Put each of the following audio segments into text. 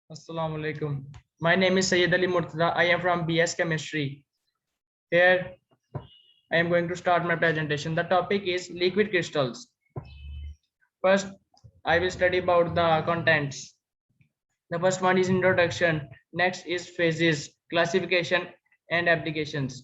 Assalamu alaikum. My name is Sayyid Ali Murtada. I am from BS Chemistry. Here I am going to start my presentation. The topic is liquid crystals. First, I will study about the contents. The first one is introduction. Next is phases, classification, and applications.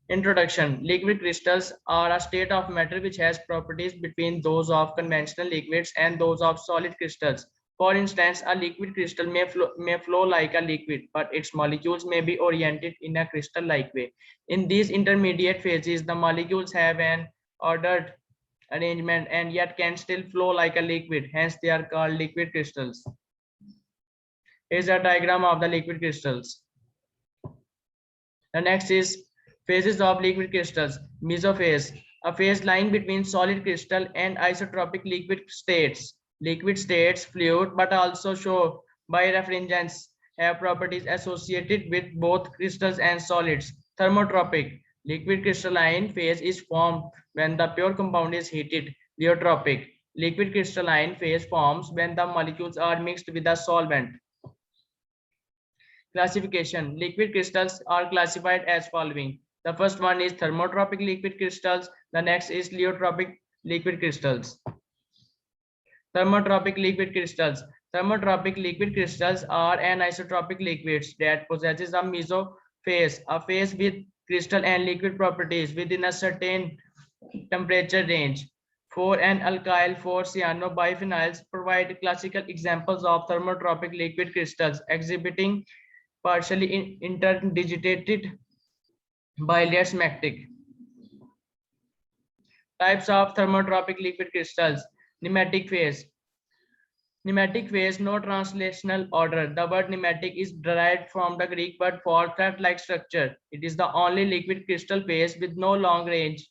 Introduction. Liquid crystals are a state of matter which has properties between those of conventional liquids and those of solid crystals. For instance, a liquid crystal may flow like a liquid, but its molecules may be oriented in a crystal-like way. In these intermediate phases, the molecules have an ordered arrangement and yet can still flow like a liquid. Hence, they are called liquid crystals. Here's a diagram of the liquid crystals. The next is phases of liquid crystals. Mesophase, a phase lying between solid crystal and isotropic liquid states. Liquid states, fluid, but also show birefringence, have properties associated with both crystals and solids. Thermotropic, liquid crystalline phase is formed when the pure compound is heated. Pleiotropic, liquid crystalline phase forms when the molecules are mixed with a solvent. Classification. Liquid crystals are classified as following. The first one is thermotropic liquid crystals. The next is pleiotropic liquid crystals. Thermotropic liquid crystals. Thermotropic liquid crystals are anisotropic liquids that possesses a mesophase, a phase with crystal and liquid properties within a certain temperature range. 4N alkyl 4-cyanobiphenyls provide classical examples of thermotropic liquid crystals exhibiting partially interdigitated bilayer smectic. Types of thermotropic liquid crystals. Nematic phase. Nematic phase, no translational order. The word nematic is derived from the Greek word for thread-like structure. It is the only liquid crystal phase with no long-range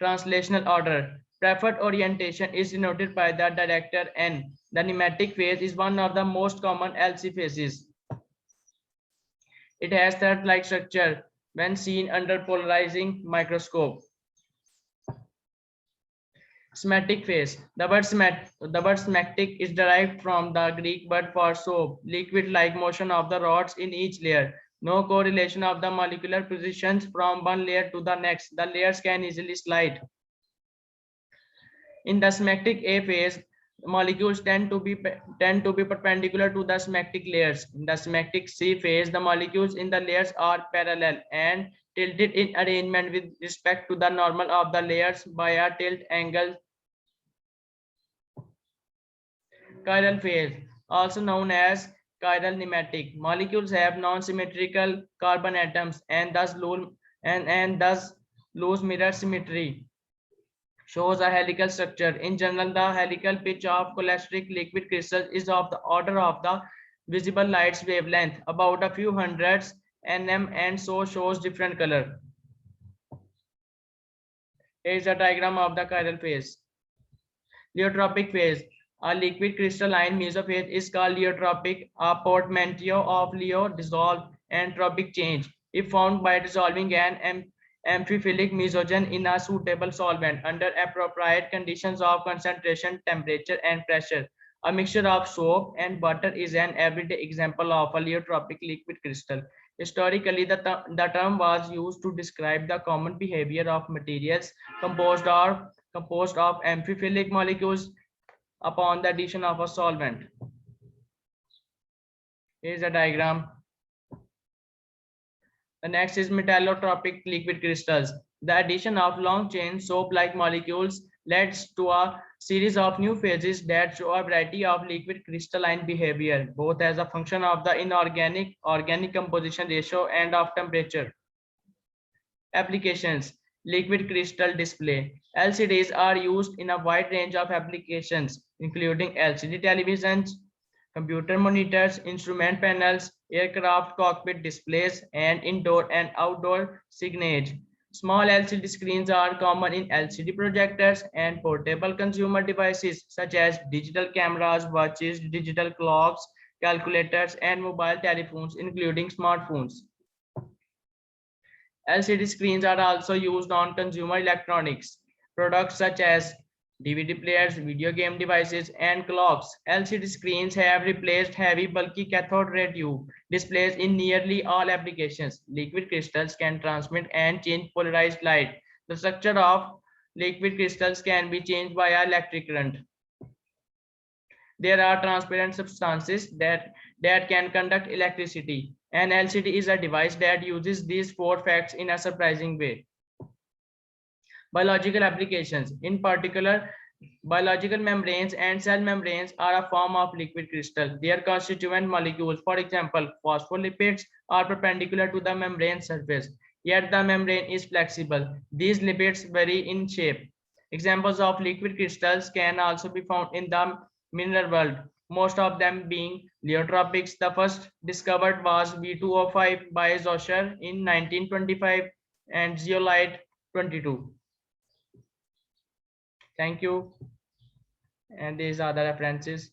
translational order. Preferred orientation is denoted by the director N. The nematic phase is one of the most common LC phases. It has thread-like structure when seen under polarizing microscope. Smectic phase. The word smectic is derived from the Greek word for soap, liquid-like motion of the rods in each layer. No correlation of the molecular positions from one layer to the next. The layers can easily slide. In the smectic A phase, molecules tend to be perpendicular to the smectic layers. In the smectic C phase, the molecules in the layers are parallel and tilted in arrangement with respect to the normal of the layers by a tilt angle. Chiral phase, also known as chiral nematic. Molecules have non-symmetrical carbon atoms and thus lose mirror symmetry. Shows a helical structure. In general, the helical pitch of cholesteric liquid crystals is of the order of the visible light's wavelength, about a few hundreds nm, and so shows different color. Here is a diagram of the chiral phase. Pleiotropic phase. A liquid crystalline mesophase is called pleiotropic, a portmanteau of Leo, dissolve, and tropic change. If found by dissolving an amphiphilic mesogen in a suitable solvent under appropriate conditions of concentration, temperature, and pressure. A mixture of soap and butter is an everyday example of a pleiotropic liquid crystal. Historically, the term was used to describe the common behavior of materials composed of amphiphilic molecules upon the addition of a solvent. Here is a diagram. The next is metallotropic liquid crystals. The addition of long-chain soap-like molecules leads to a series of new phases that show a variety of liquid crystalline behavior, both as a function of the inorganic-organic composition ratio and of temperature. Applications. Liquid crystal display. LCDs are used in a wide range of applications, including LCD televisions, computer monitors, instrument panels, aircraft cockpit displays, and indoor and outdoor signage. Small LCD screens are common in LCD projectors and portable consumer devices such as digital cameras, watches, digital clocks, calculators, and mobile telephones, including smartphones. LCD screens are also used on consumer electronics products such as DVD players, video game devices, and clocks. LCD screens have replaced heavy, bulky cathode ray tube displays in nearly all applications. Liquid crystals can transmit and change polarized light. The structure of liquid crystals can be changed via electric current. There are transparent substances that can conduct electricity. An LCD is a device that uses these four facts in a surprising way. Biological applications. In particular, biological membranes and cell membranes are a form of liquid crystal. Their constituent molecules, for example, phospholipids, are perpendicular to the membrane surface, yet the membrane is flexible. These lipids vary in shape. Examples of liquid crystals can also be found in the mineral world, most of them being pleiotropics. The first discovered was V2O5 by Zoscher in 1925 and zeolite 22. Thank you. And these are the references.